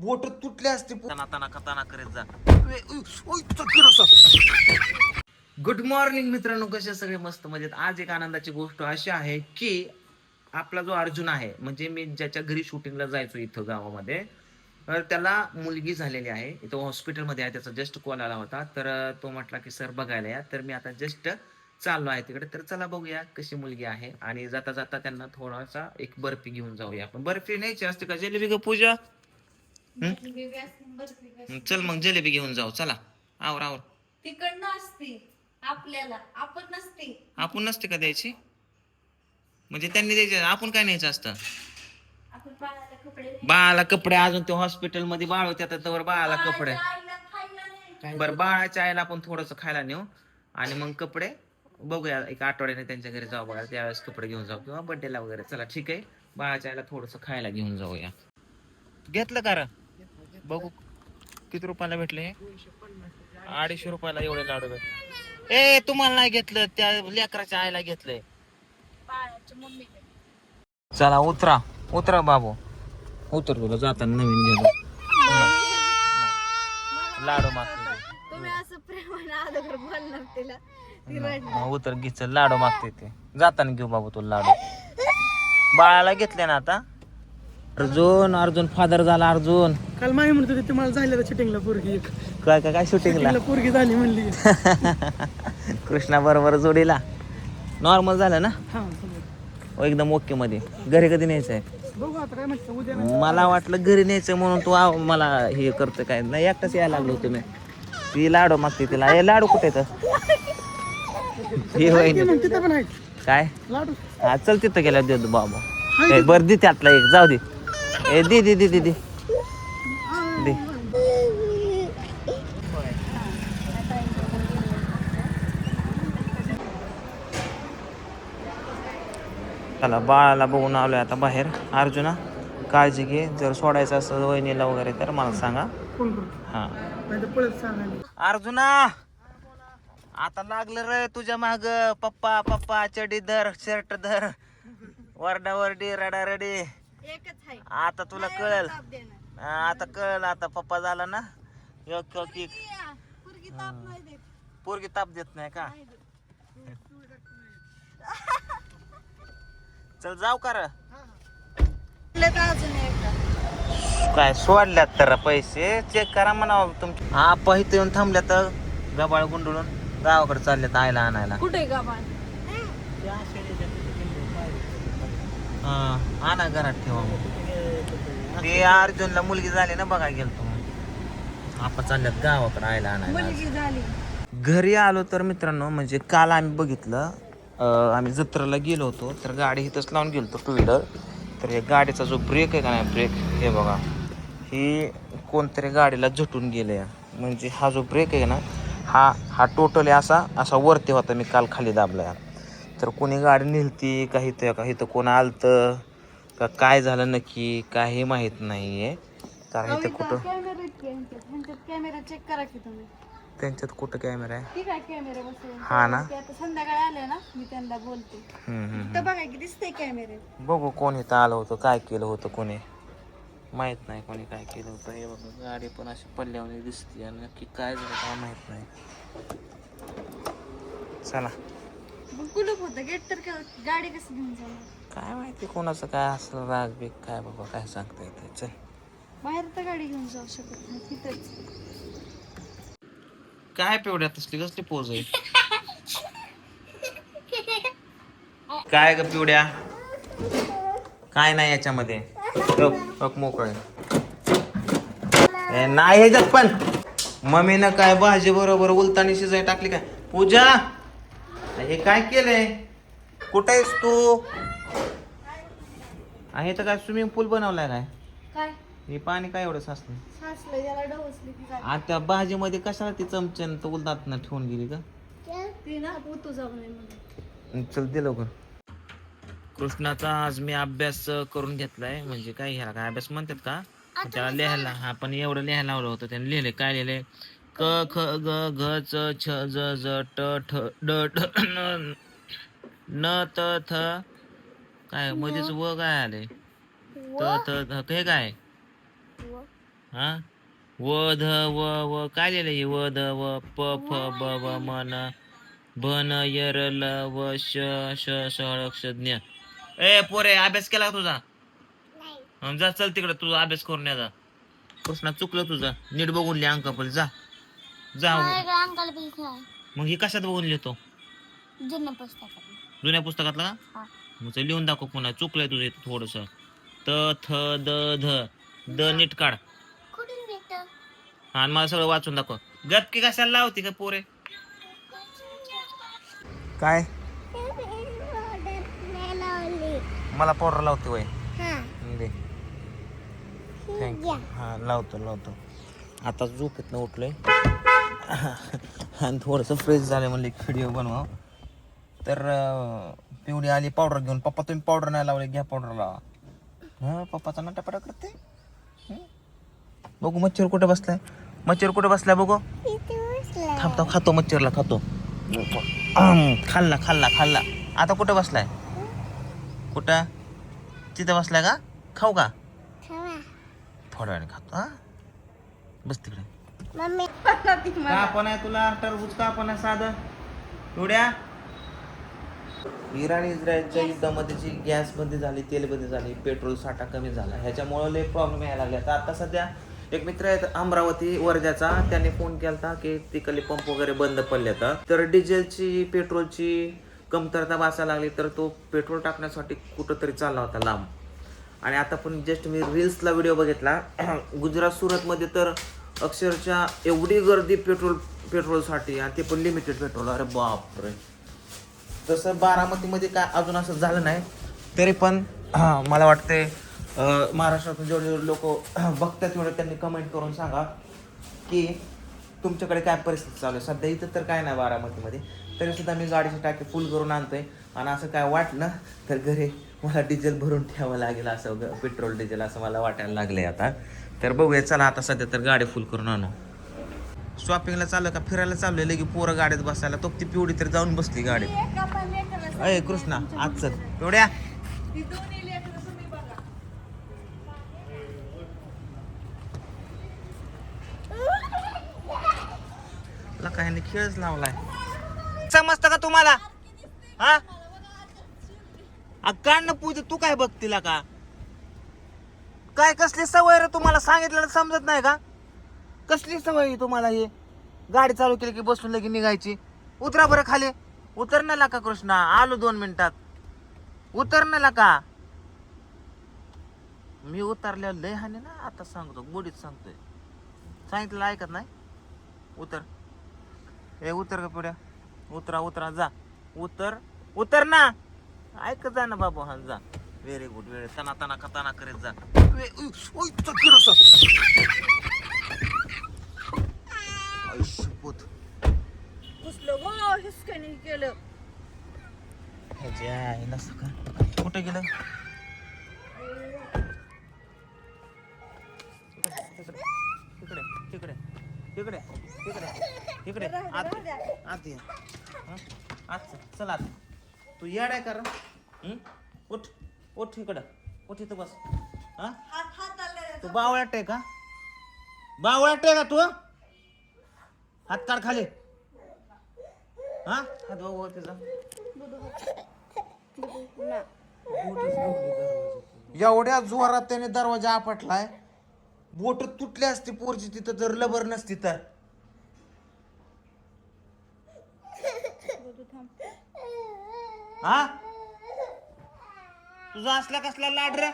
बोट तुटले असते ताना करत जा. गुड मॉर्निंग मित्रांनो, कसे सगळे मस्त मजेत. आज एक आनंदाची गोष्ट अशी आहे की आपला जो अर्जुन आहे, म्हणजे मी ज्याच्या घरी शूटिंगला जायचो इथं गावामध्ये, तर त्याला मुलगी झालेली आहे. इथं हॉस्पिटलमध्ये आहे. त्याचा जस्ट कॉल आला होता. तर तो म्हटला की सर बघायला या. तर मी आता जस्ट चाललो आहे तिकडे. तर चला बघूया कशी मुलगी आहे. आणि जाता जाता त्यांना थोडासा एक बर्फी घेऊन जाऊया आपण. बर्फी न्यायची असते का जिलेबी ग पूजा? चल मग जिलेबी घेऊन जाऊ. चला आवर आवर. तिकडनं असते आपल्याला, आपण नसते. आपण नसते का द्यायची? म्हणजे त्यांनी द्यायचे, आपण काय न्यायचं असतं? आपण बाळाला कपडे बाळाला कपडे अजून ते हॉस्पिटल मध्ये बाळ होते तर बाळाला कपडे. आईला खायला नाही. बरं, बाळाच्या आईला आपण थोडस खायला नेऊ आणि मग कपडे बघूया एक आठवड्याने त्यांच्या घरी जाऊ बघा, त्यावेळेस कपडे घेऊन जाऊ किंवा बर्थडेला वगैरे. चला ठीक आहे, बाळाच्या आईला थोडस खायला घेऊन जाऊया. घेतलं का? बघू किती रुपयाला भेटले हे? 250 रुपयाला एवढे लाडू भेटले. ए तुम्हाला नाही घेतलं, त्या लेकराच्या आईला घेतलंय. बाळाच्या मम्मीकडे. चला उतरा उतरा बाबू, उतर. तुला जाताना नवीन घेतो लाडू मागते. तुम्ही असं प्रेमाने अगोदर बोलणार तिला, ती रडणार. मग उतर घे, चल लाडू मागते ते. जाताना घेऊ बाबू तुला लाडू. बाळाला घेतले ना आता. अर्जुन अर्जुन फादर झाला अर्जुन. काल माही म्हणत होते तुम्हाला झालं चिटिंगला पोरगी एक. काय काय काय शूटिंगला पोरगी झाली म्हणली. कृष्णा बरोबर जोडीला नॉर्मल झालं ना? हा एकदम ओके मध्ये. घरी कधी न्यायचंय? बघू आता काय म्हणतो उद्या. मला वाटलं घरी न्यायचं म्हणून तू मला हे करतो काय. नाही एकटाच यायला लागलो तुम्ही. ती लाडू मागते तिला. हे लाडू कुठे तर तिथं पण आहेत काय? लाडू. हा चल तिथं गेल्या देतो बाबा. बरं दे त्यातला एक, जाऊ दे. ए दे दे दे दे दे दे. चला बाळाला बघून आलोय आता बाहेर. अर्जुना काळजी घे, जर सोडायचं असं वहिनीला वगैरे तर मला सांगा. फोन करू हा नाही तर पळत सांगायला. अर्जुना आता लागलं रे तुझ्या माग. पप्पा पप्पा चडी धर, शर्ट धर, वरडा वरडी रडा रडी. एकच आहे. आता तुला कळल, आता कळल. आता पप्पा झाला ना. पोरगी ताप नाही देत. पोरगी ताप देत नाही का? चल जाऊ का रे? अजून एकदा काय सोडल्यात तर पैसे चेक करा म्हणावं तुमचे. हा पहित येऊन थांबल्या तर गबाळ गुंडळून गावाकडे चालल्यात आईला आणायला. कुठे गावात? हा आणा घरात ठेवा. मग ते अर्जुनला मुलगी झाली ना, बघा गेलतो. आपण चालल्यात गावाकडे आईला आणायला. मुलगी झाली. घरी आलो तर मित्रांनो, म्हणजे काल आम्ही बघितलं, आम्ही जत्रेला गेलो होतो तर गाडी इथंच लावून गेलो टू व्हीलर. तर हे गाडीचा जो ब्रेक आहे का नाही, ब्रेक हे बघा, ही कोणतरी गाडीला झटून गेले. म्हणजे हा जो ब्रेक आहे ना, हा टोटली असा वरती होता. मी काल खाली दाबला. तर कोणी गाडी नेलती काही तर कोण आलतं का काय झालं नक्की काही माहीत नाही आहे. कारण इथं कुठं कॅमेरा चेक करा की तुम्ही. त्यांच्यात कुठं कॅमेरा आहे? ठीक आहे, कॅमेरा बसवून. हा ना. आता संध्याकाळी आले ना, मी त्यांना बोलते. तर बघा की दिसतंय कॅमेरे. बघू कोण इथं आलं होतं, काय केलं होतं कोणी, माहित नाही कोणी काय केलं होतं. हे बघा गाडी पण अशी पडल्यावर दिसते आणि नक्की काय झालं काय माहित नाही. चला कुलूप होतं गेट तर गाडी कसं घेऊन जाणार? काय माहिती कोणाचं काय असलं राग बीग काय बाबा काय सांगता येते. चल बाहेर तर गाडी घेऊन जाऊ शकत नाही, तिथंच. काय पिवड्या तसली कसली पोज आहे? काय ग पिवड्या? काय नाही याच्यामध्ये. मोकळे नाही ह्याच्यात पण. मम्मीनं काय भाजी बरोबर उलतानी शिजाय टाकली काय? पूजा हे काय केलंय? कुठे आहेस तू? आहे तर काय स्विमिंग पूल बनवलाय काय? काय हे पाणी काय एवढं साचलं? साचलं, याला डवसली की झाली. आता भाजीमध्ये कशाला ती चमच्यानं तर उलताना ठेवून गेली का? ती ना पोतू जाऊ नये म्हणून. चल दे लवकर. कृष्णाचा आज मी अभ्यास करून घेतलाय. म्हणजे काय ह्याला काय अभ्यास म्हणतात का? त्याला लिहायला, हा पण एवढं लिहायला लावलं होतं त्याने. लिहिले काय लिहिले? क ख ग घ च छ ज ज ट ठ ड ढ न त थ. काय मध्येच व काय आले? त थ थ हे काय? हा व ध व व काय लिहिलं हे व ध व प फ ब व मन बन यर ल व श श ष ज्ञ. ए पोरे अभ्यास केला का तुझा? जा चल तिकडे तुझा अभ्यास करून या जा. कृष्णा चुकलं तुझं नीट बघून लिहा अंक पण जा जा. मग हे कशात बघून लिहितो? जुन्या पुस्तकातला का? मग ते लिहून दाखव पुन्हा चुकलंय तुझं इथं थोडस. त थ द ध द नीट काढ. हा मला सगळं वाचून दाखव. गपकी कशाला लावती का पोरे? काय मला पावडर लावते वय दे. थँक्यू. हा लावतो आता झोपेत ना उठलोय आणि थोडंसं फ्रेश झालं म्हणले व्हिडिओ बनवा. तर पिवडी आली पावडर घेऊन. पप्पा तुम्ही पावडर नाही लावले घ्या पावडर लावा. हा पप्पाचा नटापटा करते. बघू मच्छर कुठे बसलाय. मच्छर कुठे बसलाय बघू. थांबतो खातो मच्छरला खातो. खाल्ला आता कुठे बसलाय? कुठं तिथं बसलाय का? खाऊ का? थोड्या वेळाने खातो. हा बस तिकडे. का पण आहे तुला टरबूज का पण आहे साधं एवढ्या. इराण इस्रायलच्या युद्धामध्ये जी गॅस बंदी झाली तेल बंदी झाली पेट्रोल साठा कमी झाला ह्याच्यामुळे लय प्रॉब्लेम यायला लागले. तर आता सध्या एक मित्र आहेत अमरावती वर्ध्याचा त्याने फोन केला की तिकडले पंप वगैरे बंद पडले तर डिझेलची पेट्रोलची कमतरता भासायला लागली. तर तो पेट्रोल टाकण्यासाठी कुठंतरी चालला होता लांब. आणि आता पण जस्ट मी रील्सला व्हिडिओ बघितला गुजरात सुरतमध्ये तर अक्षरशः एवढी गर्दी पेट्रोलसाठी आणि ते पण लिमिटेड पेट्रोल. अरे बापरे. तसं बारामतीमध्ये काय अजून असं झालं नाही. तरी पण मला वाटते महाराष्ट्रातून जेवढे लोक बघतात तेवढे त्यांनी कमेंट करून सांगा की तुमच्याकडे काय परिस्थिती चालू आहे. सध्या इथं तर काय नाही बारामतीमध्ये. तरीसुद्धा मी गाडीची टाकी फुल करून आणतोय. आणि असं काय वाटलं तर घरी मला डिझेल भरून ठेवावं लागेल असं पेट्रोल डिझेल असं मला वाटायला लागलंय आता. तर बघूया चला आता सध्या तर गाडी फुल करून आणू. शॉपिंगला चालू का फिरायला चाललोय लगे पोरं गाडीत बसायला. तो ती पिवडी तर जाऊन बसली गाडीत. अय कृष्णा आज चल पिवड्या. काय खेळच लावलाय समजतं का तुम्हाला? हा काढणं पूजा तू काय बघतीला का? काय कसली सवय रे तुम्हाला सांगितलं समजत नाही का? कसली सवय तुम्हाला हे गाडी चालू केली की बसून लगी निघायची? उतरा बरं खाली. उतर ना का कृष्णा आलो 2 मिनिटात. उतर ना का. मी उतरल्यावर लय हाने ना आता सांगतो गोडीत सांगतोय. सांगितलं ऐकत नाही. उतर ए उतर का पुढ्या. उतरा जा. उतर ना ऐकत जा ना बाबू. हा जा. Very good. वेळ तना खताना करत जा. कुठे गेलं? तिकडे आत चला तू येडाय कर. उठ इकडं. उठ इथं बस. हा तू बावळाट आहे का? तू हात काढ खाली. हा हात बघू त्याचा. एवढ्या जोरात त्याने दरवाजा आपटलाय. बोट तुटली असती पोरची तिथं जर लबर नसती तर. हा तुझा असला कसला लाड रे.